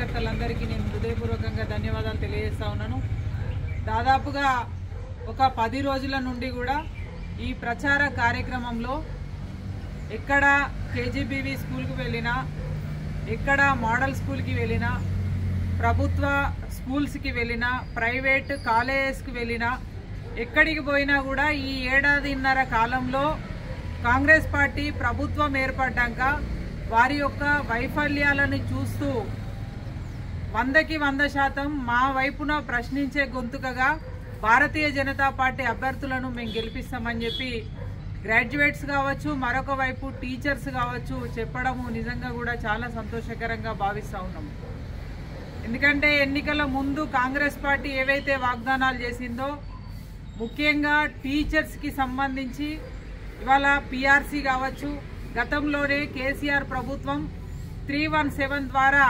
కార్యకర్తలందరికీ నేను హృదయపూర్వకంగా ధన్యవాదాలు తెలియజేస్తా ఉన్నాను. దాదాపుగా ఒక 10 రోజుల నుండి కూడా ఈ ప్రచార కార్యక్రమంలో ఎక్కడ కేజీబీవీ స్కూల్కి వెళ్ళినా, ఎక్కడ మోడల్ స్కూల్కి వెళ్ళినా, ప్రభుత్వ స్కూల్స్కి వెళ్ళినా, ప్రైవేట్ కాలేజెస్కి వెళ్ళినా, ఎక్కడికి పోయినా కూడా ఈ ఏడాదిన్నర కాలంలో కాంగ్రెస్ పార్టీ ప్రభుత్వం ఏర్పడ్డాక వారి యొక్క వైఫల్యాలను చూస్తూ 100కి 100% మా వైపున ప్రశ్నించే గొంతుకగా భారతీయ జనతా పార్టీ అభ్యర్థులను మేము గెలిపిస్తామని చెప్పి గ్రాడ్యుయేట్స్ కావచ్చు, మరొక వైపు టీచర్స్ కావచ్చు చెప్పడము నిజంగా కూడా చాలా సంతోషకరంగా భావిస్తూ ఉన్నాము. ఎందుకంటే ఎన్నికల ముందు కాంగ్రెస్ పార్టీ ఏవైతే వాగ్దానాలు చేసిందో, ముఖ్యంగా టీచర్స్కి సంబంధించి ఇవాళ పీఆర్సీ కావచ్చు, గతంలోనే కేసీఆర్ ప్రభుత్వం 317 ద్వారా